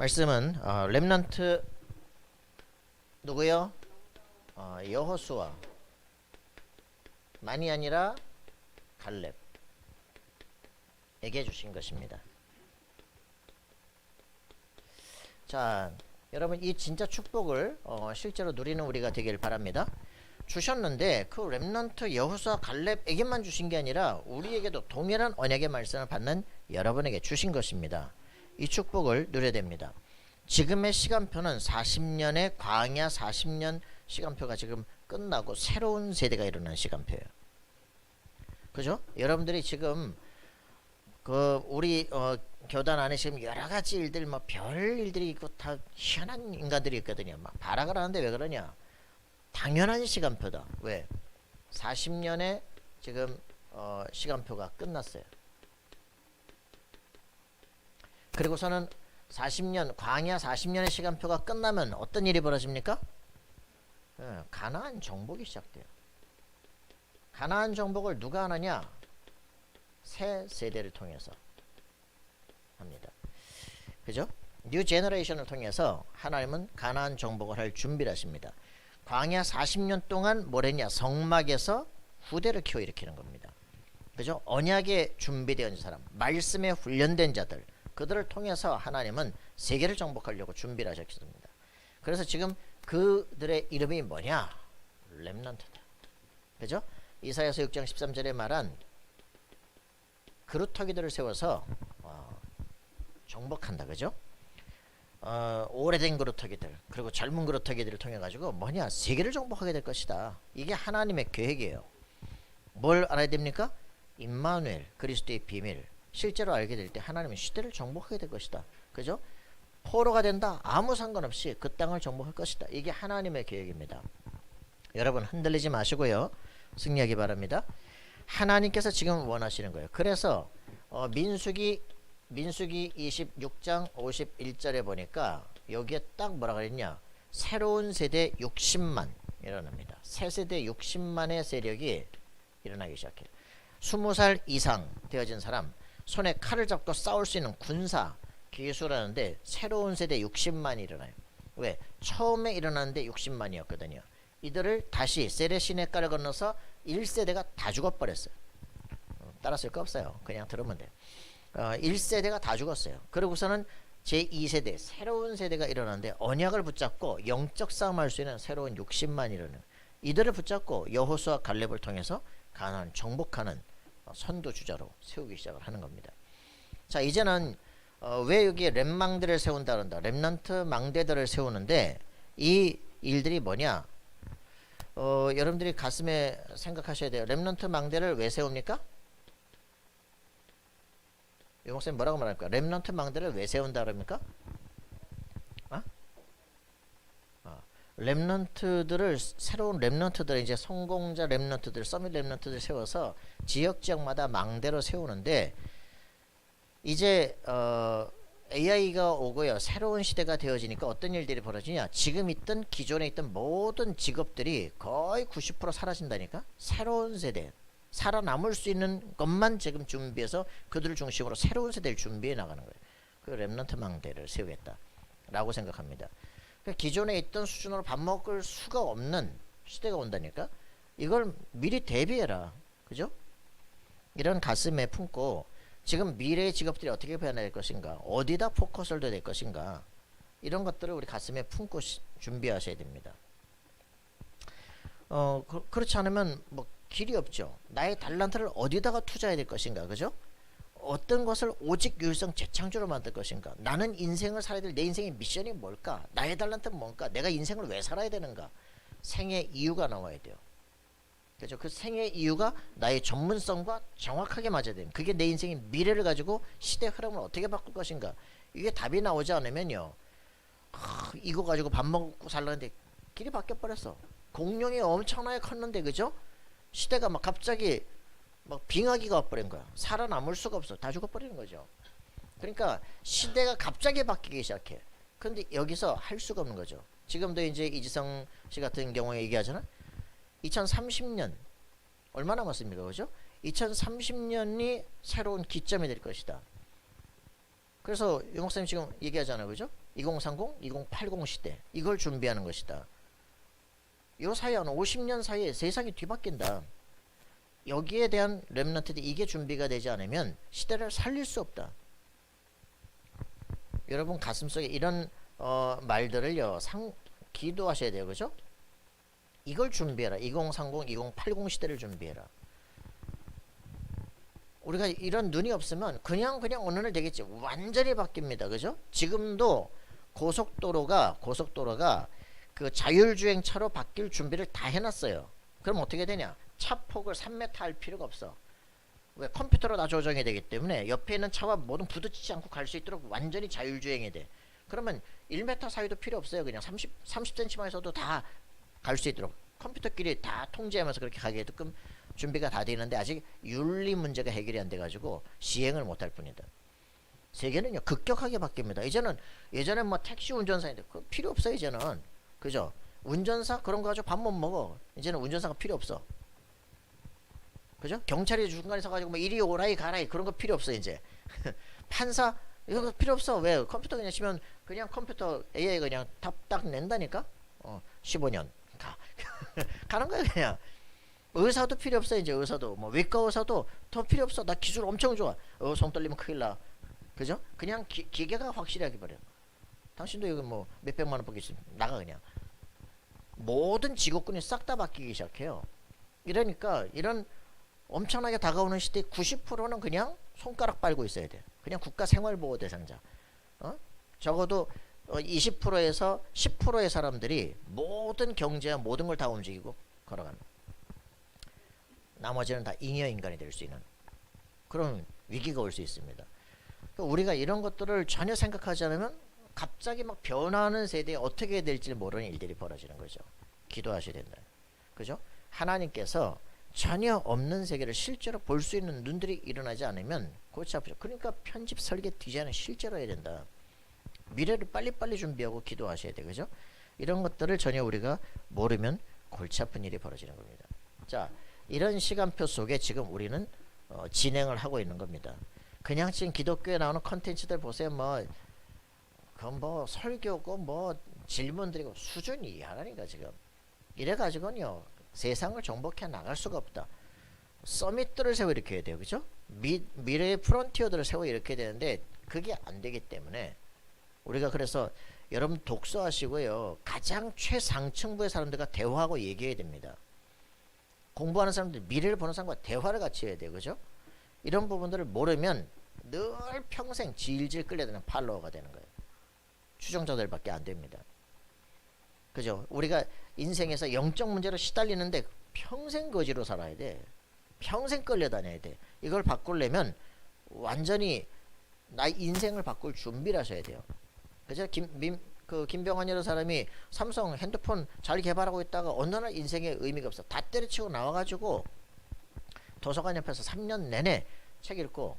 말씀은 렘넌트 누구요? 여호수아 만이 아니라 갈렙에게 주신 것입니다. 자, 여러분 이 진짜 축복을 실제로 누리는 우리가 되길 바랍니다. 주셨는데 그 렘넌트 여호수아 갈렙에게만 주신 게 아니라 우리에게도 동일한 언약의 말씀을 받는 여러분에게 주신 것입니다. 이 축복을 누려야 됩니다. 지금의 시간표는 40년의 광야 40년 시간표가 지금 끝나고 새로운 세대가 일어나는 시간표예요. 그죠? 여러분들이 지금 우리 교단 안에 지금 여러 가지 일들 별 일들이 있고 다 희한한 인간들이 있거든요. 막 발악을 하는데 왜 그러냐? 당연한 시간표다. 왜? 40년의 지금 시간표가 끝났어요. 그리고서는 40년 광야 40년의 시간표가 끝나면 어떤 일이 벌어집니까? 가나안 정복이 시작돼요. 가나안 정복을 누가 하느냐? 새 세대를 통해서 합니다. 그죠? 뉴 제너레이션을 통해서 하나님은 가나안 정복을 할 준비를 하십니다. 광야 40년 동안 뭐랬냐? 성막에서 후대를 키워 일으키는 겁니다. 그죠? 언약에 준비된 사람, 말씀에 훈련된 자들, 그들을 통해서 하나님은 세계를 정복하려고 준비를 하셨습니다. 그래서 지금 그들의 이름이 뭐냐? 렘넌트다. 그죠? 이사야서 6장 13절에 말한 그루터기들을 세워서 정복한다. 그죠? 오래된 그루터기들 그리고 젊은 그루터기들을 통해 가지고 뭐냐? 세계를 정복하게 될 것이다. 이게 하나님의 계획이에요. 뭘 알아야 됩니까? 임마누엘, 그리스도의 비밀. 실제로 알게 될 때 하나님은 시대를 정복하게 될 것이다. 그죠? 포로가 된다. 아무 상관없이 그 땅을 정복할 것이다. 이게 하나님의 계획입니다. 여러분 흔들리지 마시고요. 승리하기 바랍니다. 하나님께서 지금 원하시는 거예요. 그래서 민수기 26장 51절에 보니까 여기에 딱 뭐라 그랬냐? 새로운 세대 60만 일어납니다. 새 세대 60만의 세력이 일어나기 시작해요. 20살 이상 되어진 사람, 손에 칼을 잡고 싸울 수 있는 군사 기술하는데 새로운 세대 60만이 일어나요. 왜? 처음에 일어났는데 60만이었거든요. 이들을 다시 세례 시내가를 건너서 1세대가 다 죽어버렸어요. 따라 쓸 거 없어요. 그냥 들으면 돼요. 1세대가 다 죽었어요. 그러고서는 제2세대 새로운 세대가 일어나는데 언약을 붙잡고 영적 싸움할 수 있는 새로운 60만이 일어나요. 이들을 붙잡고 여호수아 갈렙을 통해서 가나안 정복하는 선도주자로 세우기 시작을 하는 겁니다. 자, 이제는 왜 여기에 렘망대를 세운다 그런다. 렘넌트 망대들을 세우는데 이 일들이 뭐냐? 여러분들이 가슴에 생각하셔야 돼요. 렘넌트 망대를 왜 세웁니까? 유목사님 뭐라고 말합니까? 렘넌트 망대를 왜 세운다 그럽니까? 렘넌트들을 새로운 렘넌트들 이제 성공자 렘넌트들 서밋 렘넌트들 세워서 지역마다 망대로 세우는데 이제 AI가 오고요. 새로운 시대가 되어지니까 어떤 일들이 벌어지냐? 지금 있던 기존에 있던 모든 직업들이 거의 90% 사라진다니까? 새로운 세대 살아남을 수 있는 것만 지금 준비해서 그들을 중심으로 새로운 세대를 준비해 나가는 거예요. 그 렘넌트 망대를 세우겠다 라고 생각합니다. 기존에 있던 수준으로 밥 먹을 수가 없는 시대가 온다니까? 이걸 미리 대비해라. 그죠? 이런 가슴에 품고 지금 미래의 직업들이 어떻게 변화될 것인가? 어디다 포커스를 둬야 될 것인가? 이런 것들을 우리 가슴에 품고 준비하셔야 됩니다. 그렇지 않으면 뭐 길이 없죠. 나의 달란트를 어디다가 투자해야 될 것인가? 그죠? 어떤 것을 오직 유일성 재창조로 만들 것인가? 나는 인생을 살아야 될 내 인생의 미션이 뭘까? 나의 달란트는 뭔가? 내가 인생을 왜 살아야 되는가? 생의 이유가 나와야 돼요. 그렇죠? 그 생의 이유가 나의 전문성과 정확하게 맞아야 돼요. 그게 내 인생의 미래를 가지고 시대 흐름을 어떻게 바꿀 것인가? 이게 답이 나오지 않으면요. 이거 가지고 밥 먹고 살라는데 길이 바뀌어 버렸어. 공룡이 엄청나게 컸는데 그죠? 시대가 막 갑자기 막 빙하기가 와버린 거야. 살아남을 수가 없어. 다 죽어버리는 거죠. 그러니까 시대가 갑자기 바뀌기 시작해. 근데 여기서 할 수가 없는 거죠. 지금도 이제 이지성 씨 같은 경우에 얘기하잖아. 2030년 얼마 남았습니까? 그죠? 2030년이 새로운 기점이 될 것이다. 그래서 유 목사님 지금 얘기하잖아요. 그죠? 2030, 2080 시대. 이걸 준비하는 것이다. 요 사이 한 50년 사이에 세상이 뒤바뀐다. 여기에 대한 렘넌트들이 이게 준비가 되지 않으면 시대를 살릴 수 없다. 여러분 가슴속에 이런 말들을요 기도하셔야 돼요. 그죠? 이걸 준비해라. 2030, 2080 시대를 준비해라. 우리가 이런 눈이 없으면 그냥 어느 날 되겠지. 완전히 바뀝니다. 그죠? 지금도 고속도로가 그 자율주행차로 바뀔 준비를 다 해놨어요. 그럼 어떻게 되냐? 차폭을 3m 할 필요가 없어. 왜? 컴퓨터로 다 조정이 되기 때문에 옆에 있는 차와 뭐든 부딪히지 않고 갈 수 있도록 완전히 자율주행이 돼. 그러면 1m 사이도 필요 없어요. 그냥 30cm만 해서도 다 갈 수 있도록 컴퓨터끼리 다 통제하면서 그렇게 가게끔 준비가 다 되는데 아직 윤리 문제가 해결이 안 돼가지고 시행을 못할 뿐이다. 세계는요 급격하게 바뀝니다. 이제는 예전에 뭐 택시 운전사인데 그 필요 없어 이제는. 그죠? 운전사 그런 거 가지고 밥 못 먹어. 이제는 운전사가 필요 없어. 그죠? 경찰이 중간에 서가지고 뭐 이리 오라이 가라이 그런 거 필요 없어 이제. 판사 이거 필요 없어. 왜? 컴퓨터 그냥 치면 그냥 컴퓨터 AI 그냥 딱 낸다니까. 15년 가 가는 거야 그냥. 의사도 필요 없어 이제. 의사도 뭐 외과 의사도 더 필요 없어. 나 기술 엄청 좋아. 손 떨리면 큰일 나. 그죠? 그냥 기계가 확실히 하게 버려. 당신도 여기 뭐 몇백만 원 벌겠지. 나가 그냥. 모든 직업군이 싹 다 바뀌기 시작해요. 이러니까 이런 엄청나게 다가오는 시대 90%는 그냥 손가락 빨고 있어야 돼. 그냥 국가생활보호 대상자. 적어도 20%에서 10%의 사람들이 모든 경제와 모든 걸 다 움직이고 걸어가는. 나머지는 다 잉여인간이 될 수 있는 그런 위기가 올 수 있습니다. 우리가 이런 것들을 전혀 생각하지 않으면 갑자기 막 변화하는 세대에 어떻게 될지 모르는 일들이 벌어지는 거죠. 기도하셔야 된다. 그죠? 하나님께서 전혀 없는 세계를 실제로 볼 수 있는 눈들이 일어나지 않으면 골치 아프죠. 그러니까 편집, 설계, 디자인은 실제로 해야 된다. 미래를 빨리빨리 준비하고 기도하셔야 돼. 그죠? 이런 것들을 전혀 우리가 모르면 골치 아픈 일이 벌어지는 겁니다. 자, 이런 시간표 속에 지금 우리는 진행을 하고 있는 겁니다. 그냥 지금 기독교에 나오는 컨텐츠들 보세요. 그건 뭐 설교고 뭐 질문 드리고 수준이 이하라니까 지금. 이래가지고는요 세상을 정복해 나갈 수가 없다. 서밋들을 세워 이렇게 해야 돼요. 그죠? 미래의 프론티어들을 세워 이렇게 되는데 그게 안 되기 때문에 우리가 그래서 여러분 독서하시고요 가장 최상층부의 사람들과 대화하고 얘기해야 됩니다. 공부하는 사람들 미래를 보는 사람과 대화를 같이 해야 돼요. 그죠? 이런 부분들을 모르면 늘 평생 질질 끌려드는 팔로워가 되는 거예요. 추종자들밖에 안 됩니다. 그죠? 우리가 인생에서 영적 문제로 시달리는데 평생 거지로 살아야 돼. 평생 끌려다녀야 돼. 이걸 바꾸려면 완전히 나의 인생을 바꿀 준비를 하셔야 돼요. 그죠? 김병환이라는 사람이 삼성 핸드폰 잘 개발하고 있다가 어느 날 인생에 의미가 없어. 다 때려치고 나와가지고 도서관 옆에서 3년 내내 책 읽고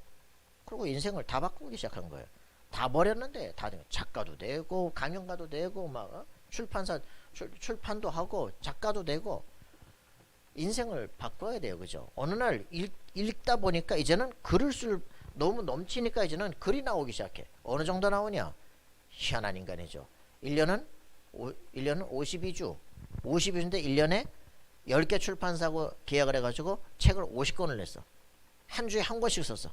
그리고 인생을 다 바꾸기 시작한 거예요. 다 버렸는데 다 작가도 되고 강연가도 되고 막 출판도 하고 작가도 되고 인생을 바꿔야 돼요. 그죠? 어느 날 읽다 보니까 이제는 글을 너무 넘치니까 이제는 글이 나오기 시작해. 어느 정도 나오냐? 희한한 인간이죠. 1년은 52주 52주인데 1년에 10개 출판사하고 계약을 해가지고 책을 50권을 냈어. 한 주에 한 권씩 썼어.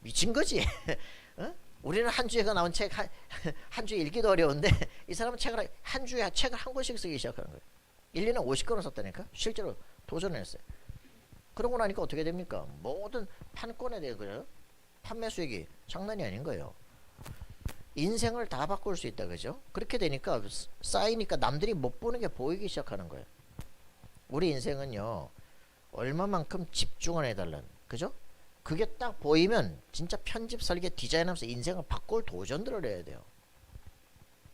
미친 거지. 어? 우리는 한 주에가 나온 책 한 주에 읽기도 어려운데 이 사람은 한 주에 책을 한 권씩 쓰기 시작하는 거예요. 1년에 50권을 썼다니까. 실제로 도전을 했어요. 그러고 나니까 어떻게 됩니까? 모든 판권에 대해 그래요. 판매 수익이 장난이 아닌 거예요. 인생을 다 바꿀 수 있다. 그죠? 그렇게 되니까 쌓이니까 남들이 못 보는 게 보이기 시작하는 거예요. 우리 인생은요 얼마만큼 집중을 해달라는. 그죠? 그게 딱 보이면 진짜 편집, 설계, 디자인하면서 인생을 바꿀 도전들을 해야 돼요.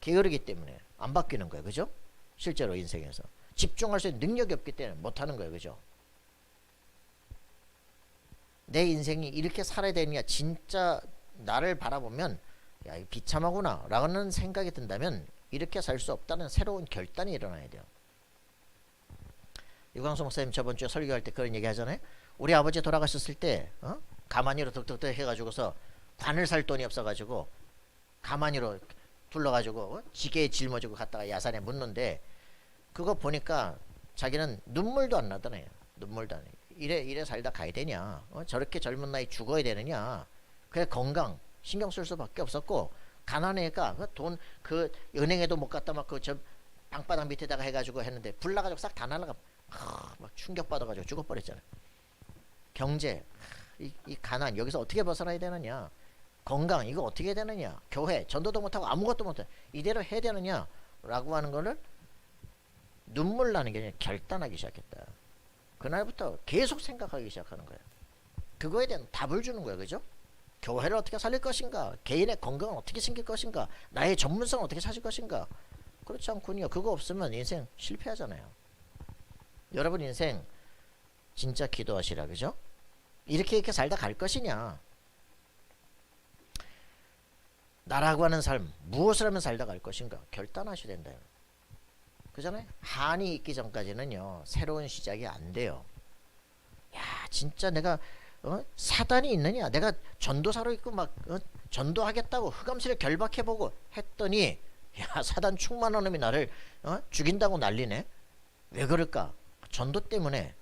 게으르기 때문에 안 바뀌는 거예요. 그죠? 실제로 인생에서 집중할 수 있는 능력이 없기 때문에 못하는 거예요. 그죠? 내 인생이 이렇게 살아야 되느냐. 진짜 나를 바라보면 야, 이 비참하구나 라는 생각이 든다면 이렇게 살 수 없다는 새로운 결단이 일어나야 돼요. 유광수 목사님 저번 주에 설교할 때 그런 얘기 하잖아요. 우리 아버지 돌아가셨을 때 가만히로 덕덕덕 해가지고서 관을 살 돈이 없어가지고 가만히로 둘러가지고 지게에 짊어지고 갔다가 야산에 묻는데 그거 보니까 자기는 눈물도 안 나더래요. 눈물도 안 나. 이래 살다 가야 되냐? 저렇게 젊은 나이 죽어야 되느냐? 그래 건강 신경 쓸 수밖에 없었고 가난해니까 그 은행에도 못 갔다 막 그 저 방바닥 밑에다가 해가지고 했는데 불 나가지고 싹 다 날아가 막 충격 받아가지고 죽어버렸잖아요. 경제 이 가난 여기서 어떻게 벗어나야 되느냐? 건강 이거 어떻게 해야 되느냐? 교회 전도도 못하고 아무것도 못해 이대로 해야 되느냐? 라고 하는 거를 눈물 나는 게 아니라 결단하기 시작했다. 그날부터 계속 생각하기 시작하는 거예요. 그거에 대한 답을 주는 거예요. 그죠? 교회를 어떻게 살릴 것인가? 개인의 건강을 어떻게 챙길 것인가? 나의 전문성을 어떻게 찾을 것인가? 그렇지 않군요. 그거 없으면 인생 실패하잖아요. 여러분 인생 진짜 기도하시라. 그죠? 이렇게 살다 갈 것이냐? 나라고 하는 삶 무엇을 하면 살다 갈 것인가? 결단하셔야 된다. 그잖아요. 한이 있기 전까지는요. 새로운 시작이 안 돼요. 야 진짜 내가 사단이 있느냐? 내가 전도사로 있고 막 전도하겠다고 흑암실에 결박해보고 했더니 야 사단 충만한 놈이 나를 죽인다고 난리네. 왜 그럴까? 전도 때문에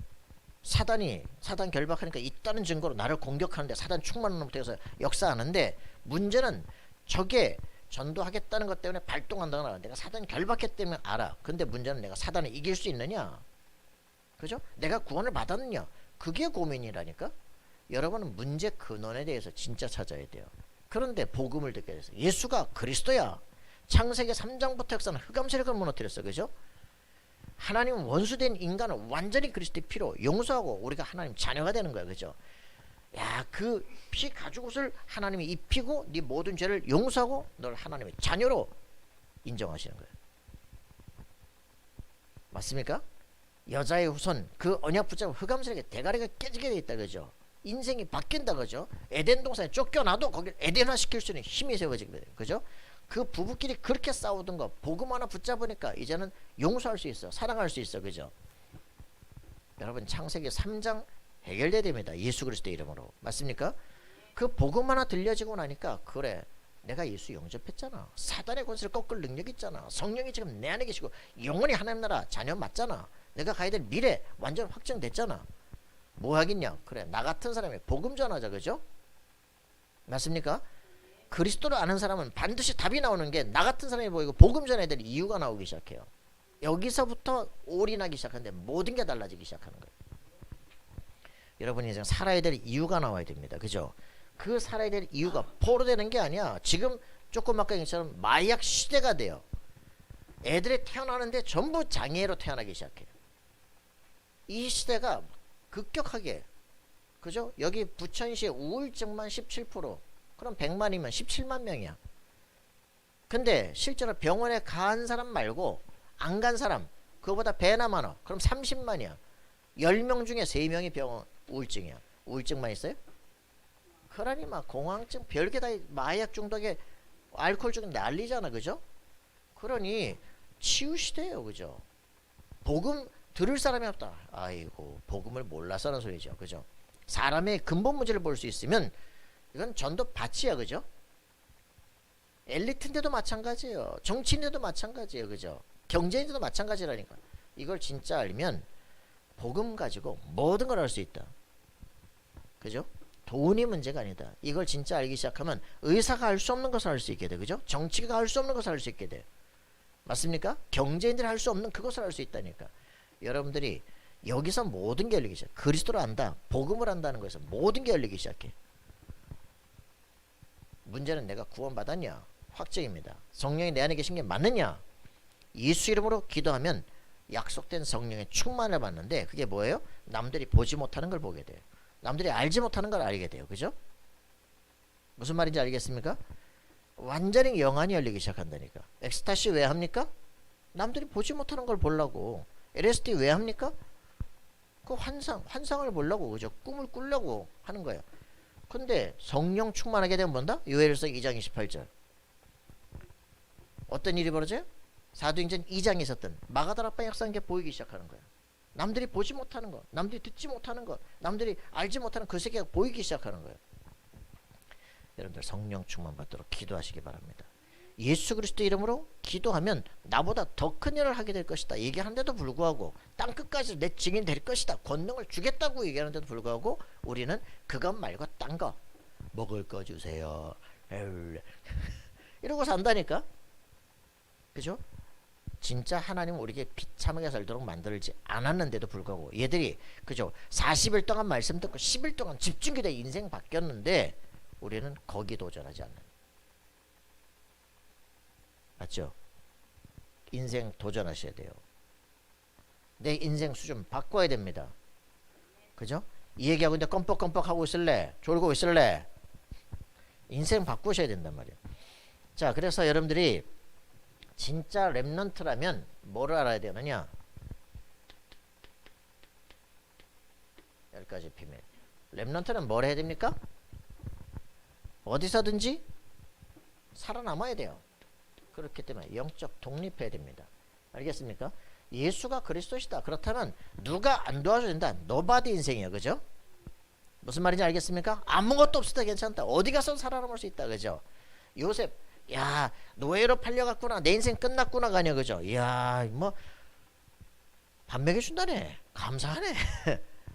사단 결박하니까 있다는 증거로 나를 공격하는데 사단 충만한 놈부터 해서 역사하는데 문제는 저게 전도하겠다는 것 때문에 발동한다거나 내가 사단 결박했기 때문에 알아. 근데 문제는 내가 사단을 이길 수 있느냐? 그죠? 내가 구원을 받았느냐? 그게 고민이라니까? 여러분은 문제 근원에 대해서 진짜 찾아야 돼요. 그런데 복음을 듣게 돼서 예수가 그리스도야. 창세기 3장부터 역사는 흑암세력을 무너뜨렸어. 그죠? 하나님은 원수된 인간을 완전히 그리스도의 피로 용서하고 우리가 하나님 자녀가 되는 거야. 그죠? 야, 그 피 가죽옷을 하나님이 입히고 네 모든 죄를 용서하고 널 하나님의 자녀로 인정하시는 거예요. 맞습니까? 여자의 후손 그 언약 붙잡고 흑암세력의 대가리가 깨지게 돼 있다. 그죠? 인생이 바뀐다. 그죠? 에덴 동산에 쫓겨나도 거기 에덴화 시킬 수 있는 힘이 세워지게 돼요. 그죠? 그 부부끼리 그렇게 싸우던 거 복음 하나 붙잡으니까 이제는 용서할 수 있어. 사랑할 수 있어. 그죠? 여러분 창세기 3장 해결돼야 됩니다. 예수 그리스도의 이름으로. 맞습니까? 그 복음 하나 들려지고 나니까 그래 내가 예수 영접했잖아. 사단의 권세를 꺾을 능력 있잖아. 성령이 지금 내 안에 계시고 영원히 하나님 나라 자녀 맞잖아. 내가 가야 될 미래 완전 확정됐잖아. 뭐 하겠냐? 그래 나 같은 사람이 복음 전하자. 그죠? 맞습니까? 그리스도를 아는 사람은 반드시 답이 나오는 게 나 같은 사람이 보이고 복음 전해야 될 이유가 나오기 시작해요. 여기서부터 올인하기 시작하는데 모든 게 달라지기 시작하는 거예요. 여러분 인생 살아야 될 이유가 나와야 됩니다. 그죠? 그 살아야 될 이유가 포로되는 게 아니야. 지금 조금 아까 얘기처럼 마약 시대가 돼요. 애들이 태어나는데 전부 장애로 태어나기 시작해요. 이 시대가 급격하게 그죠? 여기 부천시의 우울증만 17% 그럼 100만이면 17만 명이야. 근데 실제로 병원에 간 사람 말고 안 간 사람 그거보다 배나 많아. 그럼 30만이야. 10명 중에 3명이 병원 우울증이야. 우울증만 있어요? 그러니 막 공황증 별게 다 마약 중독에 알코올 중독 난리잖아. 그죠? 그러니 치유 시대예요. 그죠? 복음 들을 사람이 없다. 아이고 복음을 몰라서 하는 소리죠. 그죠? 사람의 근본 문제를 볼 수 있으면 이건 전도 밭이야. 그죠? 엘리트인데도 마찬가지예요. 정치인데도 마찬가지예요. 그죠? 경제인데도 마찬가지라니까. 이걸 진짜 알면 복음 가지고 모든 걸 할 수 있다. 그죠? 돈이 문제가 아니다. 이걸 진짜 알기 시작하면 의사가 할 수 없는 것을 할 수 있게 돼. 그죠? 정치가 할 수 없는 것을 할 수 있게 돼. 맞습니까? 경제인들이 할 수 없는 그것을 할 수 있다니까. 여러분들이 여기서 모든 게 열리기 시작해. 그리스도를 안다. 복음을 안다는 거에서 모든 게 열리기 시작해. 문제는 내가 구원받았냐? 확정입니다. 성령이 내 안에 계신 게 맞느냐? 예수 이름으로 기도하면 약속된 성령의 충만을 받는데 그게 뭐예요? 남들이 보지 못하는 걸 보게 돼요. 남들이 알지 못하는 걸 알게 돼요. 그죠? 무슨 말인지 알겠습니까? 완전히 영안이 열리기 시작한다니까. 엑스타시 왜 합니까? 남들이 보지 못하는 걸 보려고. LSD 왜 합니까? 그 환상을 보려고. 그죠? 꿈을 꾸려고 하는 거예요. 근데 성령 충만하게 되면 뭔다? 요엘서 2장 28절. 어떤 일이 벌어져요? 사도행전 2장에 있었던 마가다락방 역사한 게 보이기 시작하는 거예요. 남들이 보지 못하는 것, 남들이 듣지 못하는 것, 남들이 알지 못하는 그 세계가 보이기 시작하는 거예요. 여러분들 성령 충만 받도록 기도하시기 바랍니다. 예수 그리스도 이름으로 기도하면 나보다 더 큰 일을 하게 될 것이다 얘기하는데도 불구하고 땅 끝까지 내 증인 될 것이다 권능을 주겠다고 얘기하는데도 불구하고 우리는 그것 말고 딴 거 먹을 거 주세요 이러고 산다니까. 그죠? 진짜 하나님은 우리에게 비참하게 살도록 만들지 않았는데도 불구하고 얘들이 그죠? 40일 동안 말씀 듣고 10일 동안 집중기도에 인생 바뀌었는데 우리는 거기 도전하지 않는. 맞죠? 인생 도전하셔야 돼요. 내 인생 수준 바꿔야 됩니다. 그죠? 이 얘기하고 있는데 껌뻑껌뻑 하고 있을래? 졸고 있을래? 인생 바꾸셔야 된단 말이에요. 자, 그래서 여러분들이 진짜 렘넌트라면 뭐를 알아야 되느냐? 10가지 비밀. 렘넌트는 뭘 해야 됩니까? 어디서든지 살아남아야 돼요. 그렇기 때문에 영적 독립해야 됩니다. 알겠습니까? 예수가 그리스도시다. 그렇다면 누가 안 도와줘야 된다. 노바디 인생이에요. 그죠? 무슨 말인지 알겠습니까? 아무것도 없을 때 괜찮다. 어디 가서 살아남을 수 있다. 그죠? 요셉, 야, 노예로 팔려갔구나. 내 인생 끝났구나가 아니야. 그죠? 야, 뭐, 밥 먹여준다네. 감사하네.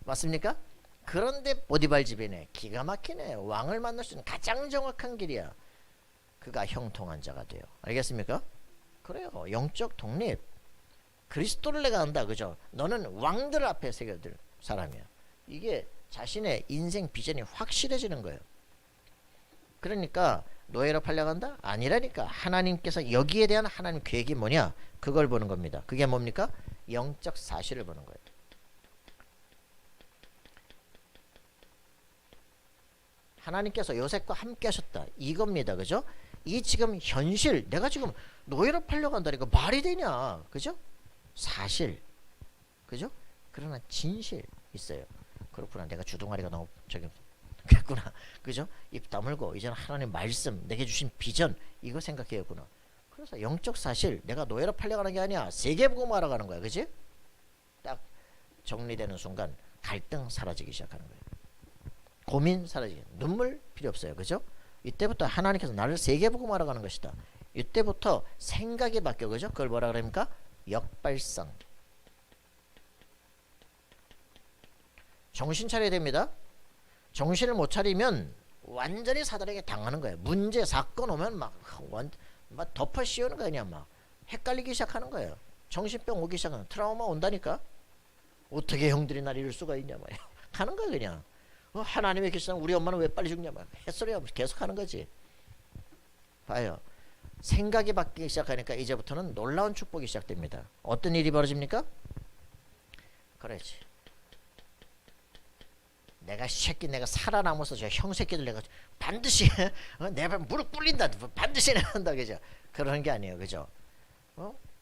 맞습니까? 그런데 보디발 집이네. 기가 막히네. 왕을 만날 수 있는 가장 정확한 길이야. 그가 형통한 자가 돼요. 알겠습니까? 그래요. 영적 독립. 그리스도를 내가 안다. 그죠? 너는 왕들 앞에 새겨들 사람이야. 이게 자신의 인생 비전이 확실해지는 거예요. 그러니까 노예로 팔려간다? 아니라니까. 하나님께서 여기에 대한 하나님 계획이 뭐냐? 그걸 보는 겁니다. 그게 뭡니까? 영적 사실을 보는 거예요. 하나님께서 요셉과 함께 하셨다. 이겁니다. 그죠? 이 지금 현실, 내가 지금 노예로 팔려간다니까 말이 되냐? 그죠? 사실. 그죠? 그러나 진실 있어요. 그렇구나. 내가 주둥아리가 너무 저기 그랬구나. 그죠? 입 다물고 이제는 하나님 말씀, 내게 주신 비전 이거 생각해야구나. 그래서 영적 사실, 내가 노예로 팔려가는 게 아니야. 세계복음 알아가는 거야. 그지? 딱 정리되는 순간 갈등 사라지기 시작하는 거예요. 고민 사라지기. 눈물 필요 없어요. 그죠? 이때부터 하나님께서 나를 세계복음 알아가는 것이다. 이때부터 생각이 바뀌어. 그죠? 그걸 뭐라 그럽니까? 역발상. 정신 차려야 됩니다. 정신을 못 차리면 완전히 사단에게 당하는 거예요. 문제 사건 오면 막 덮어 씌우는 거 아니야. 막 헷갈리기 시작하는 거예요. 정신병 오기 시작하는 트라우마 온다니까. 어떻게 형들이 날 이럴 수가 있냐 말이야. 하는 거야 그냥. 하나님의 계시는 우리 엄마는 왜 빨리 죽냐 말. 햇소리야 계속 하는 거지. 봐요. 생각이 바뀌기 시작하니까 이제부터는 놀라운 축복이 시작됩니다. 어떤 일이 벌어집니까? 그렇지. 내가 내가 살아남아서 저 형 새끼들 내가 반드시 내 무릎 꿇린다. 반드시 내가 한다. 그죠? 그런 게 아니에요. 그죠?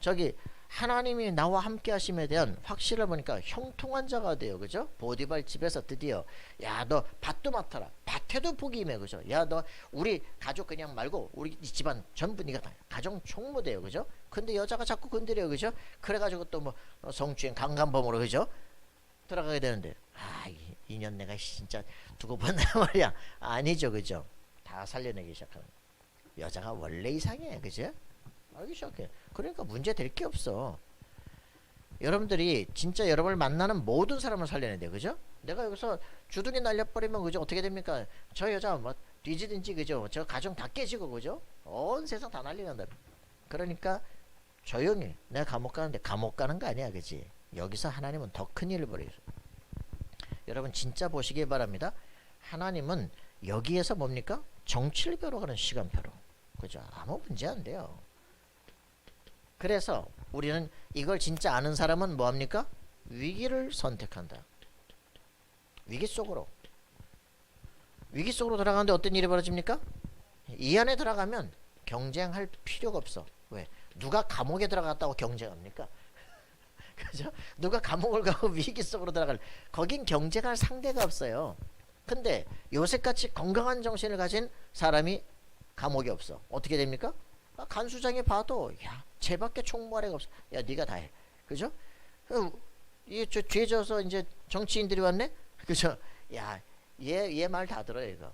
저기 하나님이 나와 함께 하심에 대한 확신을 보니까 형통한 자가 돼요. 그죠? 보디발 집에서 드디어 야, 너 밭도 맡아라. 밭에도 복이 임해. 그죠? 야, 너 우리 가족 그냥 말고 우리 집안 전부 네가 다 가정 총무돼요. 그죠? 근데 여자가 자꾸 건드려요. 그죠? 그래가지고 또 뭐 성추행 강간범으로 그죠? 들어가게 되는데 인연 내가 진짜 두고 본단 말이야. 아니죠. 그죠? 다 살려내기 시작하는 거야. 여자가 원래 이상해. 그죠? 알기 시작해. 그러니까 문제 될 게 없어. 여러분들이 진짜 여러분을 만나는 모든 사람을 살려내야 돼. 그죠? 내가 여기서 주둥이 날려버리면 그죠? 어떻게 됩니까? 저 여자 뭐 뒤지든지 그죠? 저 가정 다 깨지고 그죠? 온 세상 다 난리 난다. 그러니까 조용히 내가 감옥 가는데 감옥 가는 거 아니야. 그지? 여기서 하나님은 더 큰 일을 벌여요. 여러분 진짜 보시기 바랍니다. 하나님은 여기에서 뭡니까? 정치를 벼러가는 시간표로. 그죠? 아무 문제 안 돼요. 그래서 우리는 이걸 진짜 아는 사람은 뭐합니까? 위기를 선택한다. 위기 속으로 들어가는데 어떤 일이 벌어집니까? 이 안에 들어가면 경쟁할 필요가 없어. 왜? 누가 감옥에 들어갔다고 경쟁합니까? 그죠? 누가 감옥을 가고 위기 속으로 들어갈, 거긴 경쟁할 상대가 없어요. 근데 요셉같이 건강한 정신을 가진 사람이 감옥이 없어. 어떻게 됩니까? 간수장이 봐도 야, 쟤밖에 총무아래가 없어. 야, 네가 다 해. 그죠? 이게 죄 져서 이제 정치인들이 왔네. 그죠? 야, 얘 말 다 들어요 이거.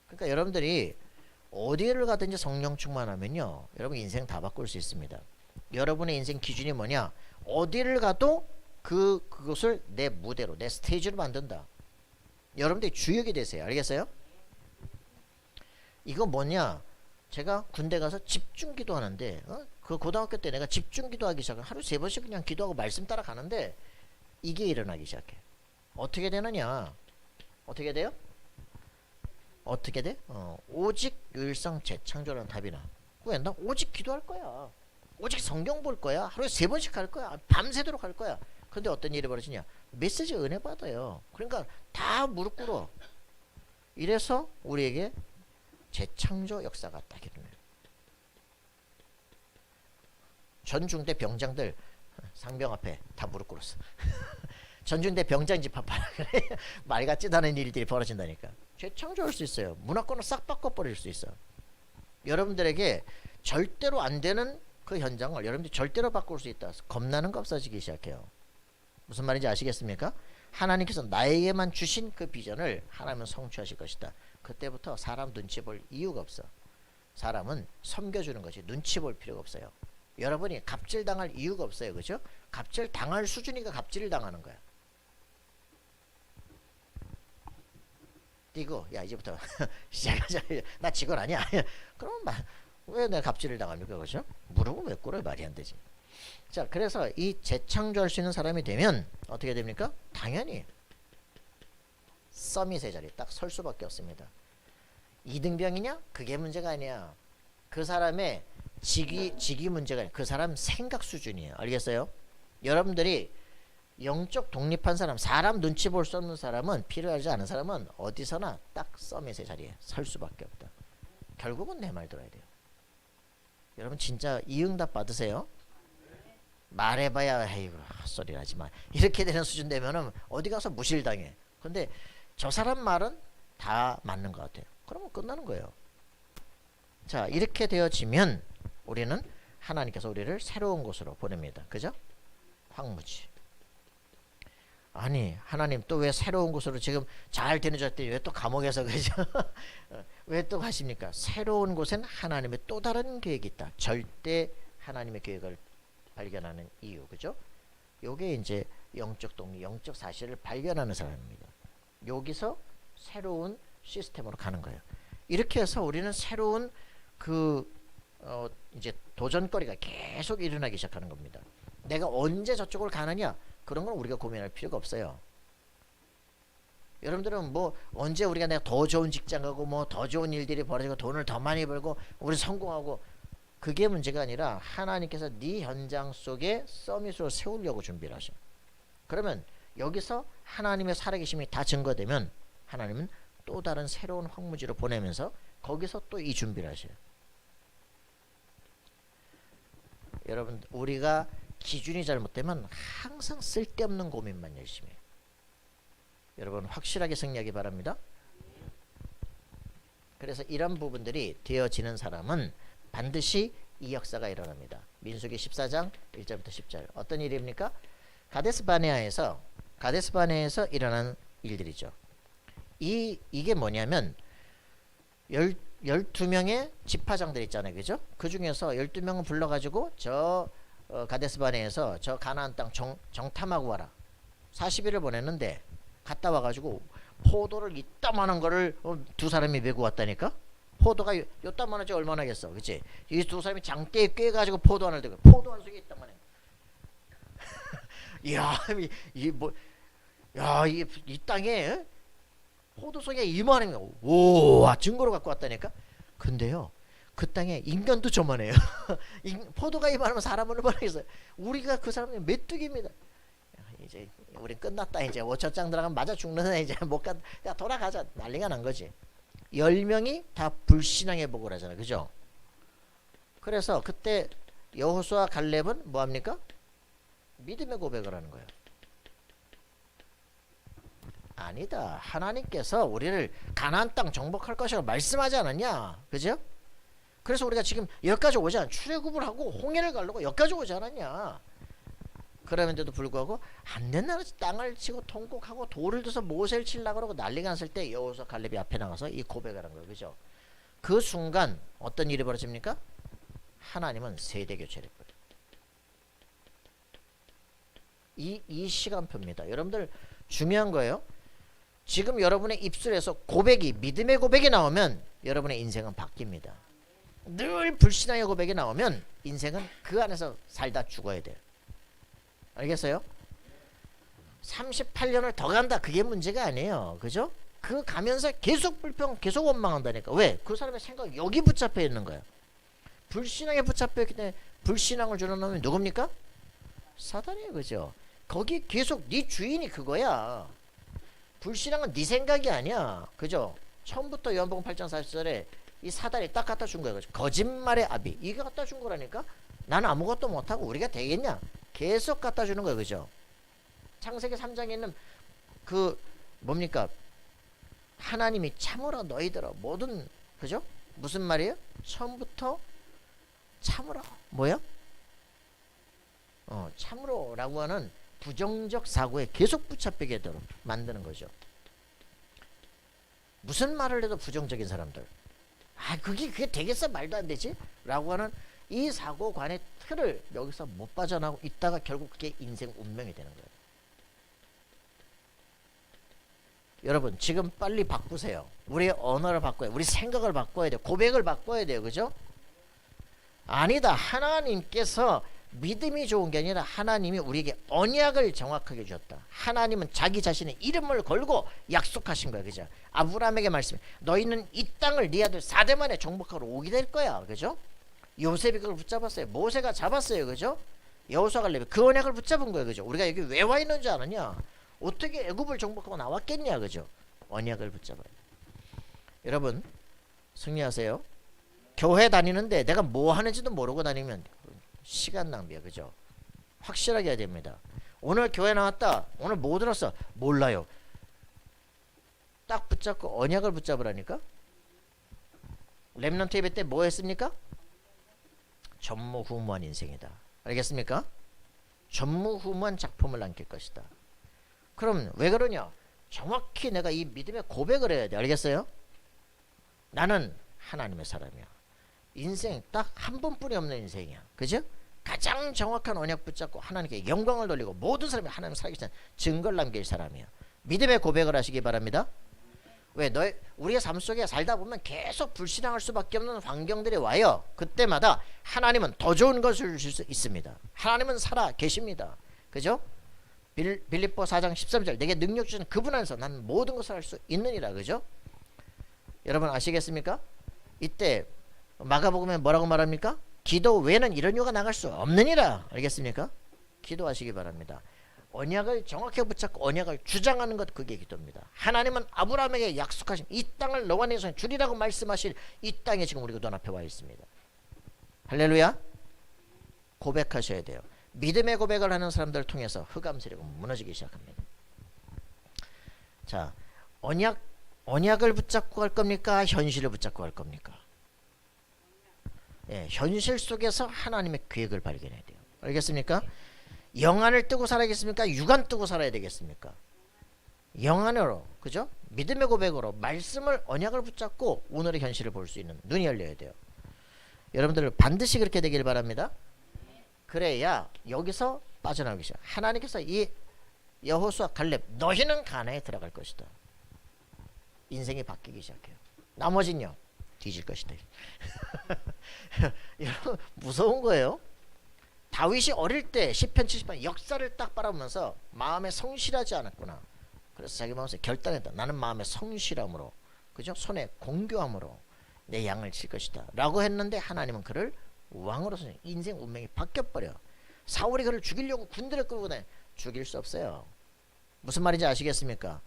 그러니까 여러분들이 어디를 가든지 성령 충만하면요, 여러분 인생 다 바꿀 수 있습니다. 여러분의 인생 기준이 뭐냐? 어디를 가도 그것을 내 무대로, 내 스테이지로 만든다. 여러분들이 주역이 되세요. 알겠어요? 이거 뭐냐? 제가 군대 가서 집중 기도하는데, 그 고등학교 때 내가 집중 기도하기 시작해. 하루 3번씩 그냥 기도하고 말씀 따라가는데 이게 일어나기 시작해. 어떻게 되느냐? 어떻게 돼요? 어떻게 돼? 오직 유일성 재창조라는 답이 나. 왜? 나 오직 기도할 거야. 오직 성경 볼 거야. 하루에 3번씩 할 거야. 밤새도록 할 거야. 근데 어떤 일이 벌어지냐? 메시지 은혜 받아요. 그러니까 다 무릎 꿇어. 이래서 우리에게 재창조 역사가 딱 일어나요. 전중대 병장들 상병 앞에 다 무릎 꿇었어. 전중대 병장 집합하라 그래. 말 같지도 않은 일들이 벌어진다니까. 재창조할 수 있어요. 문화권을 싹 바꿔버릴 수 있어. 여러분들에게 절대로 안 되는 그 현장을 여러분들이 절대로 바꿀 수 있다. 겁나는 거 없어지기 시작해요. 무슨 말인지 아시겠습니까? 하나님께서 나에게만 주신 그 비전을 하나님은 성취하실 것이다. 그때부터 사람 눈치 볼 이유가 없어. 사람은 섬겨주는 것이 눈치 볼 필요가 없어요. 여러분이 갑질 당할 이유가 없어요. 그죠? 갑질 당할 수준이니까 갑질을 당하는 거야. 뛰고 야 이제부터 시작하자. 나 직원 아니야. 그러면 왜 내가 갑질을 당합니까? 그죠? 무릎은 왜 꿇어요? 말이 안 되지. 자, 그래서 이 재창조할 수 있는 사람이 되면 어떻게 됩니까? 당연히 서밋의 자리에 딱 설 수밖에 없습니다. 이등병이냐? 그게 문제가 아니야. 그 사람의 직위 문제가 아니야. 그 사람 생각 수준이에요. 알겠어요? 여러분들이 영적 독립한 사람 눈치 볼 수 없는 사람은, 필요하지 않은 사람은 어디서나 딱 서밋의 자리에 설 수밖에 없다. 결국은 내 말 들어야 돼요. 여러분 진짜 이응답 받으세요? 말해봐야 에이구 헛소리 하지 마. 이렇게 되는 수준 되면은 어디 가서 무실당해. 근데 저 사람 말은 다 맞는 것 같아요. 그러면 끝나는 거예요. 자, 이렇게 되어지면 우리는 하나님께서 우리를 새로운 곳으로 보냅니다. 그죠? 황무지. 아니 하나님 또 왜 새로운 곳으로 지금 잘 되는 줄 알았더니 왜 또 감옥에서 그죠? 왜 또 가십니까? 새로운 곳엔 하나님의 또 다른 계획이 있다. 절대 하나님의 계획을 발견하는 이유. 그죠? 요게 이제 영적 독립, 영적 사실을 발견하는 사람입니다. 여기서 새로운 시스템으로 가는 거예요. 이렇게 해서 우리는 새로운 이제 도전거리가 계속 일어나기 시작하는 겁니다. 내가 언제 저쪽을 가느냐? 그런 건 우리가 고민할 필요가 없어요. 여러분들은 뭐 언제 우리가 내가 더 좋은 직장 가고 뭐 더 좋은 일들이 벌어지고 돈을 더 많이 벌고 우리 성공하고, 그게 문제가 아니라 하나님께서 네 현장 속에 서밋으로 세우려고 준비를 하셔. 그러면 여기서 하나님의 살아계심이 다 증거되면 하나님은 또 다른 새로운 황무지로 보내면서 거기서 또 이 준비를 하셔요. 여러분 우리가 기준이 잘못되면 항상 쓸데없는 고민만 열심히 해요. 여러분 확실하게 승리하기 바랍니다. 그래서 이런 부분들이 되어지는 사람은 반드시 이 역사가 일어납니다. 민수기 14장 1절부터 10절. 어떤 일입니까? 가데스바네아에서 일어난 일들이죠. 이게 뭐냐면 12명의 지파장들 있잖아요. 그죠? 그 중에서 12명을 불러가지고 가데스바네에서 저 가나안 땅 정탐하고 와라. 40일을 보냈는데 갔다 와가지고 포도를 이따만한 거를 두 사람이 메고 왔다니까? 포도가 요따만하지 얼마나겠어. 그치? 이 두 사람이 장대에 꿰가지고 포도 하나를 들고, 포도 한 속에 이따만해. 이야, 이 땅에 포도 속에 이만한 거, 우와, 증거로 갖고 왔다니까? 근데요, 그 땅에 인간도 저만해요. 포도가 이만하면 사람은 얼마나 있어요. 우리가 그 사람의 메뚜기입니다. 이제 우리 끝났다. 이제 5천장 들어가면 맞아 죽는 애 이제 못 가. 야 돌아가자. 난리가 난 거지. 10명이 다 불신앙의 복을 하잖아. 그죠? 그래서 그때 여호수아 갈렙은 뭐합니까? 믿음의 고백을 하는 거예요. 아니다. 하나님께서 우리를 가나안 땅 정복할 것이라고 말씀하지 않았냐? 그죠? 그래서 우리가 지금 여기까지 오지 않아. 출애굽을 하고 홍해를 가려고 여기까지 오지 않았냐? 그러면서도 불구하고 안 된다는 땅을 치고 통곡하고 돌을 들어서 모세를 치려고 그러고 난리가 났을 때 여호수아 갈렙이 앞에 나가서 이 고백을 한 거예요. 그죠? 그 순간 어떤 일이 벌어집니까? 하나님은 세대 교체를 해버려요. 이 시간표입니다. 여러분들 중요한 거예요. 지금 여러분의 입술에서 고백이, 믿음의 고백이 나오면 여러분의 인생은 바뀝니다. 늘 불신앙의 고백이 나오면 인생은 그 안에서 살다 죽어야 돼요. 알겠어요? 38년을 더 간다, 그게 문제가 아니에요. 그죠? 그 가면서 계속 불평, 계속 원망한다니까. 왜? 그 사람의 생각이 여기 붙잡혀 있는 거야. 불신앙에 붙잡혀 있기 때문에 불신앙을 주는 놈이 누굽니까? 사단이에요. 그죠? 거기 계속 네 주인이 그거야. 불신앙은 네 생각이 아니야. 그죠? 처음부터 요한복음 8장 40절에 이 사단이 딱 갖다 준 거야. 그죠? 거짓말의 아비. 이게 갖다 준 거라니까? 나는 아무것도 못하고 우리가 되겠냐? 계속 갖다 주는 거야. 그죠? 창세기 3장에 있는 그 뭡니까? 하나님이 참으라 너희들아 모든, 그죠? 무슨 말이에요? 처음부터 참으라. 뭐야? 참으로라고 하는 부정적 사고에 계속 붙잡히게 되도록 만드는 거죠. 무슨 말을 해도 부정적인 사람들. 그게 되겠어? 말도 안 되지? 라고 하는 이 사고관의 틀을 여기서 못 빠져나오고 있다가 결국 그게 인생 운명이 되는 거예요. 여러분 지금 빨리 바꾸세요. 우리의 언어를 바꿔야 돼요. 우리 생각을 바꿔야 돼요. 고백을 바꿔야 돼요. 그죠? 아니다. 하나님께서 믿음이 좋은 게 아니라 하나님이 우리에게 언약을 정확하게 주었다. 하나님은 자기 자신의 이름을 걸고 약속하신 거야. 그죠? 아브라함에게 말씀해. 너희는 이 땅을 네 아들 4대 만에 정복하러 오게 될 거야. 그죠? 요셉이 그걸 붙잡았어요. 모세가 잡았어요. 그죠? 여호수아가 갈렙이 그 언약을 붙잡은 거예요. 그죠? 우리가 여기 왜 와 있는 줄 아느냐? 어떻게 애굽을 정복하고 나왔겠냐. 그죠? 언약을 붙잡아요. 여러분 승리하세요. 교회 다니는데 내가 뭐 하는지도 모르고 다니면 시간 낭비야. 그죠? 확실하게 해야 됩니다. 오늘 교회 나왔다. 오늘 뭐 들었어? 몰라요. 딱 붙잡고 언약을 붙잡으라니까. 렘넌트 예배 때 뭐 했습니까? 전무후무한 인생이다. 알겠습니까? 전무후무한 작품을 남길 것이다. 그럼 왜 그러냐? 정확히 내가 이 믿음의 고백을 해야 돼. 알겠어요? 나는 하나님의 사람이야. 인생 딱 한 번뿐이 없는 인생이야. 그죠? 가장 정확한 언약 붙잡고 하나님께 영광을 돌리고 모든 사람이 하나님 살아계신 증거를 남길 사람이야. 믿음의 고백을 하시기 바랍니다. 왜? 우리의 삶 속에 살다 보면 계속 불신앙할 수밖에 없는 환경들이 와요. 그때마다 하나님은 더 좋은 것을 주실 수 있습니다. 하나님은 살아 계십니다. 그죠? 빌립보 4장 13절 내게 능력 주시는 그분 안에서 나는 모든 것을 할 수 있느니라. 그죠? 여러분 아시겠습니까? 이때 마가복음에 뭐라고 말합니까? 기도 외에는 이런 요가 나갈 수 없느니라. 알겠습니까? 기도하시기 바랍니다. 언약을 정확하게 붙잡고 언약을 주장하는 것, 그게 기도입니다. 하나님은 아브라함에게 약속하신 이 땅을 너와 내 손에 주리라고 말씀하실 이 땅에 지금 우리가 눈앞에 와 있습니다. 할렐루야. 고백하셔야 돼요. 믿음의 고백을 하는 사람들을 통해서 흑암 세력은 무너지기 시작합니다. 자, 언약을 붙잡고 갈 겁니까? 현실을 붙잡고 갈 겁니까? 예, 현실 속에서 하나님의 계획을 발견해야 돼요. 알겠습니까? 영안을 뜨고 살아야겠습니까? 육안 뜨고 살아야 되겠습니까? 영안으로, 그죠? 믿음의 고백으로 말씀을, 언약을 붙잡고 오늘의 현실을 볼 수 있는 눈이 열려야 돼요. 여러분들 반드시 그렇게 되길 바랍니다. 그래야 여기서 빠져나오기 시작. 하나님께서 이 여호수아 갈렙 너희는 가나안에 들어갈 것이다. 인생이 바뀌기 시작해요. 나머지는요 뒤질 것이다. 여러분 무서운 거예요. 다윗이 어릴 때 시편 70편 역사를 딱 바라보면서 마음에 성실하지 않았구나. 그래서 자기 마음에서 결단했다. 나는 마음에 성실함으로, 그죠? 손에 공교함으로 내 양을 칠 것이다 라고 했는데 하나님은 그를 왕으로서 인생 운명이 바뀌어버려. 사울이 그를 죽이려고 군대를 끌고 다녀. 죽일 수 없어요. 무슨 말인지 아시겠습니까?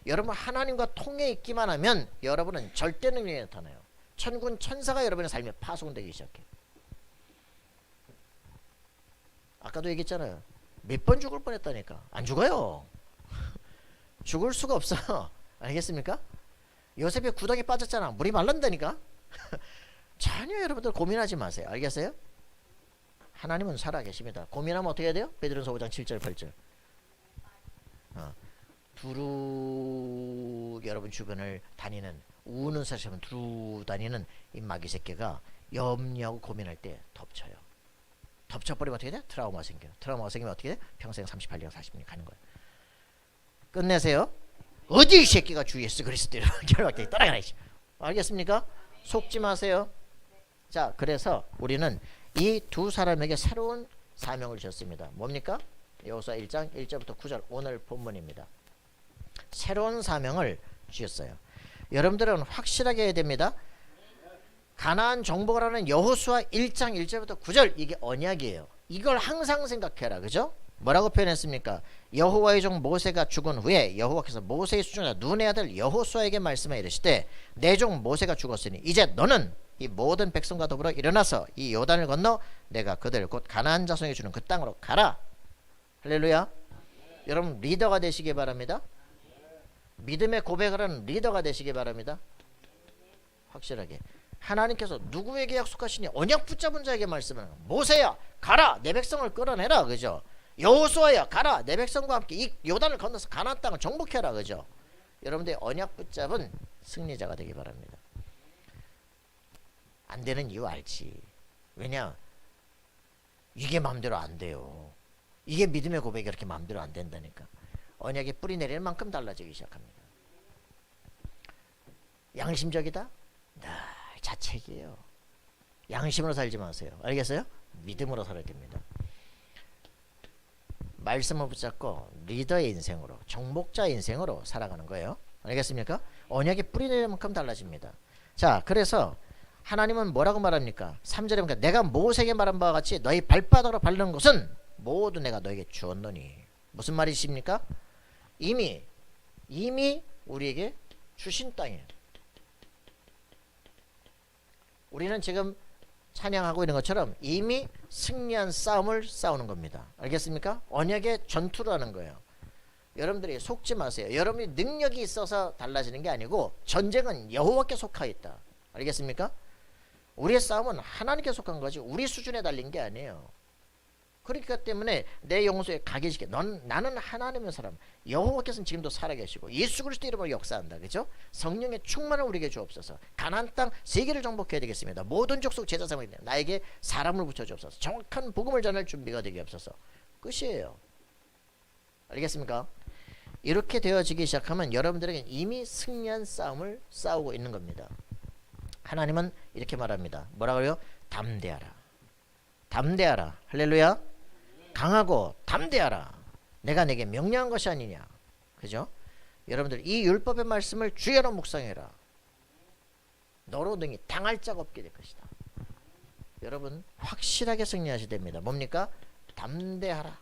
여러분 하나님과 통해 있기만 하면 여러분은 절대 능력이 나타나요. 천군 천사가 여러분의 삶에 파송되기 시작해. 아까도 얘기했잖아요. 몇 번 죽을 뻔했다니까. 안 죽어요. 죽을 수가 없어. 알겠습니까? 요셉이 구덩이 빠졌잖아. 물이 말른다니까. 전혀 여러분들 고민하지 마세요. 알겠어요? 하나님은 살아계십니다. 고민하면 어떻게 해야 돼요? 베드로전서 5장 7절 8절. 두루 여러분 주변을 다니는 우는 사람처럼 두루 다니는 이 마귀 새끼가 염려하고 고민할 때 덮쳐요. 덮쳐버리면 어떻게 돼? 트라우마 생겨요. 트라우마가 생기면 어떻게 돼? 평생 38년 40년 가는 거예요. 끝내세요. 어디 이 새끼가 주 예수 그리스도로 결박되게 떠나가라. 알겠습니까? 속지 마세요. 자, 그래서 우리는 이 두 사람에게 새로운 사명을 주었습니다. 뭡니까? 여호수아 1장 1절부터 9절 오늘 본문입니다. 새로운 사명을 주셨어요. 여러분들은 확실하게 해야 됩니다. 가나안 정복을 하는 여호수아 1장 1절부터 9절 이게 언약이에요. 이걸 항상 생각해라. 그죠? 뭐라고 표현했습니까? 여호와의 종 모세가 죽은 후에 여호와께서 모세의 수종자 눈의 아들 여호수아에게 말씀하여 이르시되 내 종 모세가 죽었으니 이제 너는 이 모든 백성과 더불어 일어나서 이 요단을 건너 내가 그들 곧 가나안 자손에게 주는 그 땅으로 가라. 할렐루야. 여러분 리더가 되시기 바랍니다. 믿음의 고백을 하는 리더가 되시기 바랍니다. 확실하게 하나님께서 누구에게 약속하시니 언약 붙잡은 자에게 말씀하는 모세야 가라 내 백성을 끌어내라. 그죠? 여호수아야 가라 내 백성과 함께 이 요단을 건너서 가나안 땅을 정복해라. 그죠? 여러분들이 언약 붙잡은 승리자가 되기 바랍니다. 안 되는 이유 알지. 왜냐? 이게 마음대로 안 돼요. 이게 믿음의 고백이 그렇게 마음대로 안 된다니까. 언약에 뿌리 내리는 만큼 달라지기 시작합니다. 양심적이다? 늘 자책이에요. 양심으로 살지 마세요. 알겠어요? 믿음으로 살아야 됩니다. 말씀을 붙잡고 리더의 인생으로 정복자의 인생으로 살아가는 거예요. 알겠습니까? 언약에 뿌리 내리는 만큼 달라집니다. 자, 그래서 하나님은 뭐라고 말합니까? 3절에 보니까 내가 모세에게 말한 바와 같이 너희 발바닥으로 밟는 것은 모두 내가 너에게 주었노니. 무슨 말이십니까? 이미 우리에게 주신 땅이에요. 우리는 지금 찬양하고 있는 것처럼 이미 승리한 싸움을 싸우는 겁니다. 알겠습니까? 언약의 전투를 하는 거예요. 여러분들이 속지 마세요. 여러분이 능력이 있어서 달라지는 게 아니고 전쟁은 여호와께 속하 있다. 알겠습니까? 우리의 싸움은 하나님께 속한 거지 우리 수준에 달린 게 아니에요. 그렇기 때문에 내 영혼속에 가게시켜 나는 하나님의 사람 여호와께서는 지금도 살아계시고 예수 그리스도 이름으로 역사한다. 그죠? 성령의 충만을 우리에게 주옵소서. 가나안 땅 세계를 정복해야 되겠습니다. 모든 족속 제자 삼아 나에게 사람을 붙여주옵소서. 정확한 복음을 전할 준비가 되게 없어서 끝이에요. 알겠습니까? 이렇게 되어지기 시작하면 여러분들에게 이미 승리한 싸움을 싸우고 있는 겁니다. 하나님은 이렇게 말합니다. 뭐라 그래요? 담대하라. 담대하라. 할렐루야. 강하고 담대하라. 내가 내게 명령한 것이 아니냐. 그죠? 여러분들 이 율법의 말씀을 주야로 묵상해라. 너로 등이 당할 자가 없게 될 것이다. 여러분 확실하게 승리하셔야 됩니다. 뭡니까? 담대하라.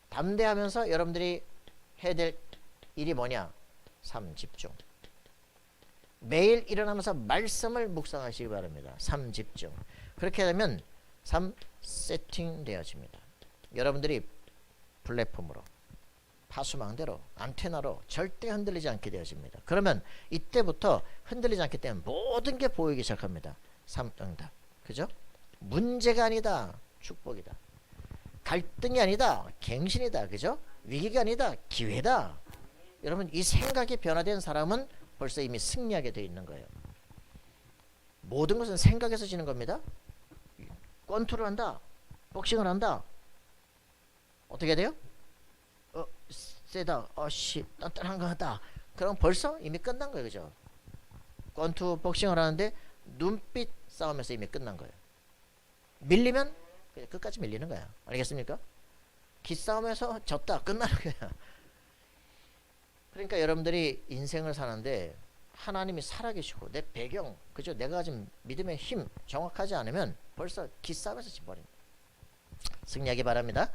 담대하면서 여러분들이 해야 될 일이 뭐냐? 3. 집중. 매일 일어나면서 말씀을 묵상하시기 바랍니다. 3. 집중. 그렇게 되면 3. 세팅되어집니다. 여러분들이 플랫폼으로 파수망대로 안테나로 절대 흔들리지 않게 되어집니다. 그러면 이때부터 흔들리지 않기 때문에 모든 게 보이기 시작합니다. 3. 응답. 그죠? 문제가 아니다. 축복이다. 갈등이 아니다. 갱신이다. 그죠? 위기가 아니다. 기회다. 여러분 이 생각이 변화된 사람은 벌써 이미 승리하게 되어 있는 거예요. 모든 것은 생각에서 지는 겁니다. 권투를 한다. 복싱을 한다. 어떻게 돼요? 세다. 단단한 거 같다. 그럼 벌써 이미 끝난 거예요. 그죠? 권투 복싱을 하는데 눈빛 싸움에서 이미 끝난 거예요. 밀리면 그냥 끝까지 밀리는 거야. 알겠습니까? 기싸움에서 졌다. 끝나는 거야. 그러니까 여러분들이 인생을 사는데 하나님이 살아계시고 내 배경, 그죠? 내가 가진 믿음의 힘 정확하지 않으면 벌써 기싸움에서 지버립니다. 승리하기 바랍니다.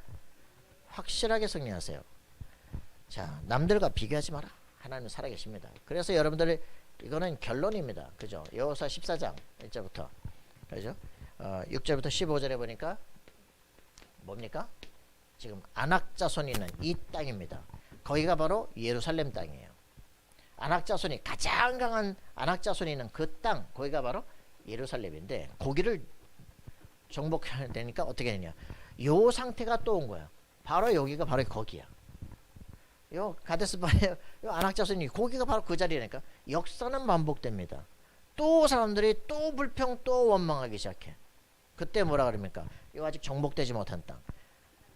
확실하게 승리하세요. 자, 남들과 비교하지 마라. 하나님은 살아계십니다. 그래서 여러분들 이거는 결론입니다. 그죠? 여호수아 14장 1절부터 그죠? 6절부터 15절에 보니까 뭡니까? 지금 안악자손이 있는 이 땅입니다. 거기가 바로 예루살렘 땅이에요. 안악자손이 가장 강한 안악자손이 있는 그 땅, 거기가 바로 예루살렘인데 거기를 정복해야 되니까 어떻게 되냐? 요 상태가 또 온 거야. 바로 여기가 바로 거기야. 요 가데스바네 요 안악자손이 거기가 바로 그 자리라니까. 역사는 반복됩니다. 또 사람들이 또 불평 또 원망하기 시작해. 그때 뭐라 그럽니까? 이 아직 정복되지 못한 땅.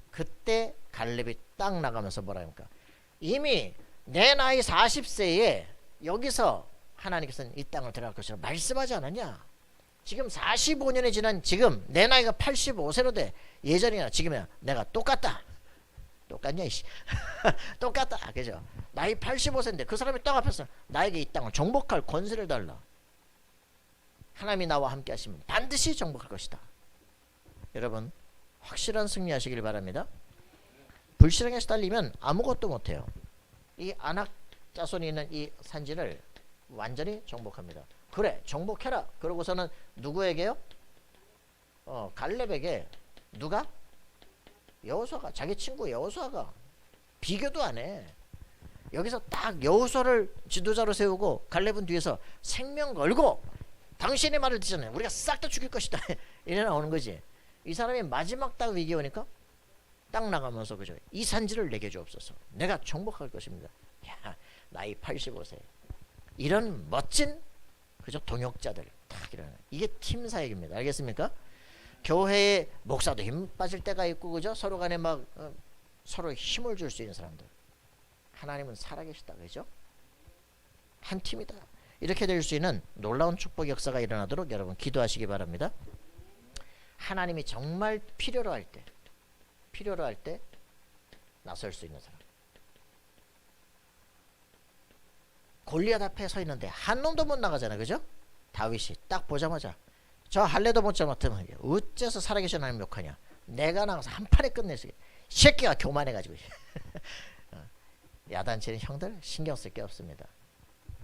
그때 갈렙이 딱 나가면서 뭐라 합니까? 이미 내 나이 40세에 여기서 하나님께서는 이 땅을 들어갈 것이라 말씀하지 않았냐? 지금 45년이 지난 지금 내 나이가 85세로 돼. 예전이나 지금이나 내가 똑같다. 똑같냐 이씨. 똑같다. 그죠? 나이 85세인데 그 사람이 땅 앞에서 나에게 이 땅을 정복할 권세를 달라. 하나님이 나와 함께 하시면 반드시 정복할 것이다. 여러분 확실한 승리하시길 바랍니다. 불신앙에 시달리면 아무것도 못해요. 이 안악 자손이 있는 이 산지를 완전히 정복합니다. 그래 정복해라. 그러고서는 누구에게요? 갈렙에게 누가? 여호수아가 자기 친구 여호수아가 비교도 안 해. 여기서 딱 여호수아를 지도자로 세우고 갈렙은 뒤에서 생명 걸고 당신의 말을 듣잖아요. 우리가 싹 다 죽일 것이다. 이래 나오는 거지. 이 사람이 마지막 딱 위기 오니까 딱 나가면서 그죠. 이 산지를 내게 주옵소서. 내가 정복할 것입니다. 야, 나이 85세. 이런 멋진 그죠 동역자들 딱 일어나. 이게 팀 사역입니다. 알겠습니까? 교회에 목사도 힘 빠질 때가 있고 그죠. 서로 간에 막 서로 힘을 줄 수 있는 사람들. 하나님은 살아계시다 그죠. 한 팀이다. 이렇게 될 수 있는 놀라운 축복 역사가 일어나도록 여러분 기도하시기 바랍니다. 하나님이 정말 필요로 할 때 나설 수 있는 사람. 골리앗 앞에 서 있는데 한 놈도 못 나가잖아 그죠? 다윗이 딱 보자마자 저 할례도 못 잡았으면 어째서 살아계신 하나님 욕하냐. 내가 나가서 한 판에 끝낼 수 있게. 새끼가 교만해가지고. 야단치는 형들 신경 쓸 게 없습니다.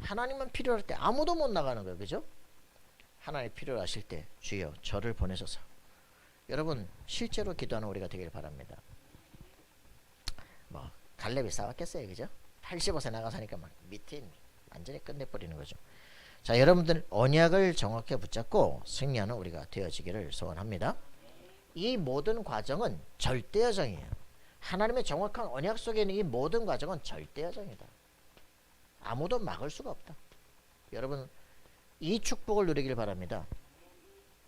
하나님만 필요할 때 아무도 못 나가는 거예요 그죠? 하나님 필요하실 때 주여 저를 보내소서. 여러분 실제로 기도하는 우리가 되길 바랍니다. 뭐 갈렙이 싸웠겠어요 그죠? 85세 나가서니까 막 밑에 완전히 끝내버리는 거죠. 자 여러분들 언약을 정확히 붙잡고 승리하는 우리가 되어지기를 소원합니다. 이 모든 과정은 절대 여정이에요. 하나님의 정확한 언약 속에 있는 이 모든 과정은 절대 여정이다. 아무도 막을 수가 없다. 여러분 이 축복을 누리길 바랍니다.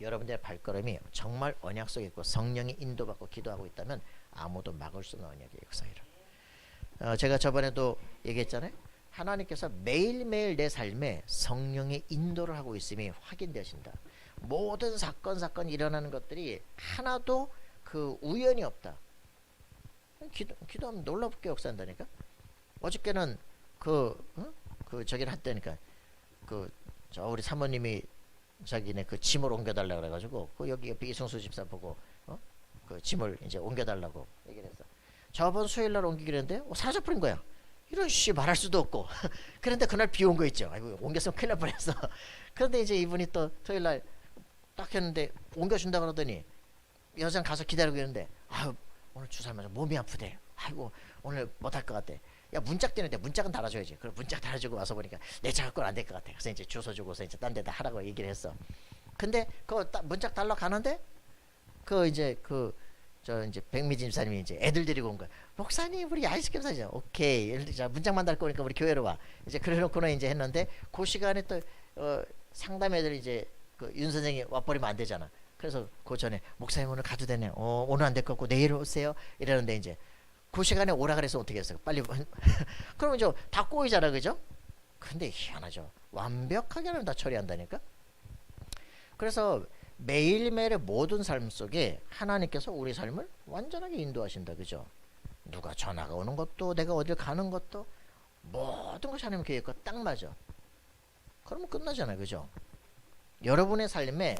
여러분들의 발걸음이 정말 언약 속에 있고 성령이 인도받고 기도하고 있다면 아무도 막을 수 없는 언약의 역사이라. 제가 저번에도 얘기했잖아요. 하나님께서 매일매일 내 삶에 성령의 인도를 하고 있음이 확인되신다. 모든 사건이 일어나는 것들이 하나도 그 우연이 없다. 기도하면 놀랍게 역사한다니까. 어저께는 저기를 했다니까. 저 우리 사모님이 자기네 그 짐을 옮겨달라 그래가지고 여기 옆에 이승수 집사 보고 그 짐을 이제 옮겨달라고 얘기를 했어. 저번 수요일날 옮기기로 했는데 사라져 버린 거야. 이런 씨 말할 수도 없고. 그런데 그날 비 온 거 있죠. 아이고 옮겼으면 큰일 날 뻔했어. 그런데 이제 이분이 또 토요일날 딱 했는데 옮겨준다 그러더니 여자는 가서 기다리고 있는데 아유 오늘 주사를 맞아 몸이 아프대. 아이고 오늘 못할 것 같대. 야 문짝 되는데 문짝은 달아줘야지. 그럼 문짝 달아주고 와서 보니까 내 차가 건 안 될 것 같아. 그래서 이제 주소 주고서 이제 딴 데다 하라고 얘기를 했어. 근데 문짝 달러 가는데 이제 백미진 집사님이 이제 애들 데리고 온 거야. 목사님 우리 아이스크림 사자. 오케이. 자 문짝만 달 거니까 우리 교회로 와. 이제 그래놓고는 이제 했는데 그 시간에 또 상담 애들 이제 윤 선생이 와버리면 안 되잖아. 그래서 그 전에 목사님 오늘 가도 되네. 오늘 안 될 것 같고 내일 오세요. 이러는데 이제 그 시간에 오라 그래서 어떻게 했어요? 빨리 그러면 이제 다 꼬이잖아 그죠? 근데 희한하죠. 완벽하게는 다 처리한다니까. 그래서 매일매일의 모든 삶 속에 하나님께서 우리 삶을 완전하게 인도하신다 그죠? 누가 전화가 오는 것도 내가 어딜 가는 것도 모든 것이 하나님 계획과 딱 맞아. 그러면 끝나잖아요 그죠? 여러분의 삶에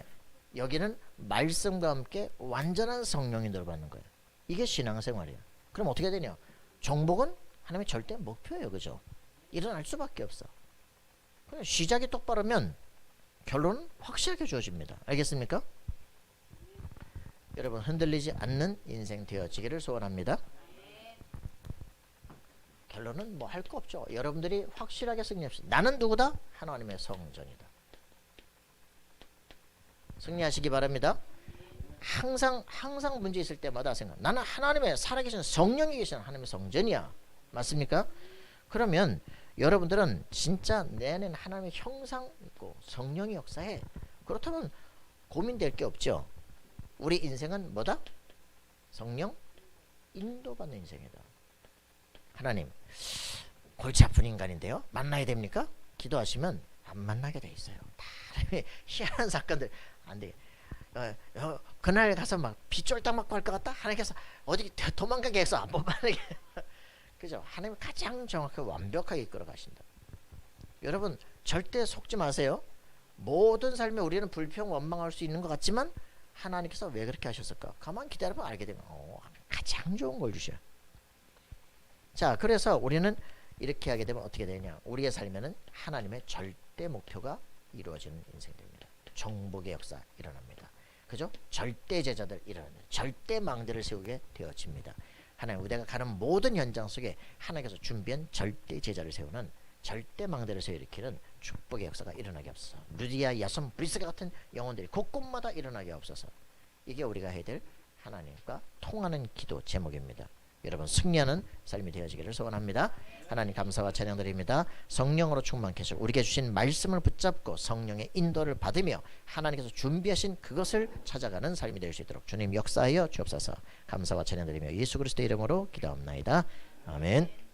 여기는 말씀과 함께 완전한 성령이 들어받는 거예요. 이게 신앙생활이에요. 그럼 어떻게 되냐? 정복은 하나님의 절대 목표예요 그죠? 일어날 수밖에 없어. 그냥 시작이 똑바르면 결론은 확실하게 주어집니다. 알겠습니까? 여러분 흔들리지 않는 인생 되어지기를 소원합니다. 결론은 뭐 할 거 없죠. 여러분들이 확실하게 승리합시다. 나는 누구다? 하나님의 성전이다. 승리하시기 바랍니다. 항상 문제 있을 때마다 생각. 나는 하나님의 살아계신 성령이 계신 하나님의 성전이야. 맞습니까? 그러면 여러분들은 진짜 내 안에는 하나님의 형상 있고 성령의 역사에, 그렇다면 고민될 게 없죠. 우리 인생은 뭐다? 성령 인도받는 인생이다. 하나님, 골치 아픈 인간인데요, 만나야 됩니까? 기도하시면 안 만나게 돼 있어요. 다 희한한 사건들. 안 돼. 그날 가서 막 비 쫄딱 맞고 할 것 같다. 하나님께서 어디 도망가게 해서 안 뽑아내게. 그죠? 하나님 가장 정확하게 완벽하게 이끌어 가신다. 여러분 절대 속지 마세요. 모든 삶에 우리는 불평 원망할 수 있는 것 같지만 하나님께서 왜 그렇게 하셨을까? 가만 기다려보면 알게 되면 가장 좋은 걸 주셔. 자, 그래서 우리는 이렇게 하게 되면 어떻게 되냐? 우리의 삶에는 하나님의 절대 목표가 이루어지는 인생이 됩니다. 정복의 역사 일어납니다. 그죠? 절대 제자들 일어납니다. 절대 망대를 세우게 되어집니다. 하나님, 우리가 가는 모든 현장 속에 하나님께서 준비한 절대 제자를 세우는, 절대 망대를 세워 일으키는 축복의 역사가 일어나게 없어서, 루디아, 야손, 브리스가 같은 영혼들이 곳곳마다 일어나게 없어서, 이게 우리가 해야 될 하나님과 통하는 기도 제목입니다. 여러분 승리하는 삶이 되어지기를 소원합니다. 하나님 감사와 찬양드립니다. 성령으로 충만케 하시고 우리에게 주신 말씀을 붙잡고 성령의 인도를 받으며 하나님께서 준비하신 그것을 찾아가는 삶이 될 수 있도록 주님 역사하여 주옵소서. 감사와 찬양드리며 예수 그리스도의 이름으로 기도합나이다. 아멘.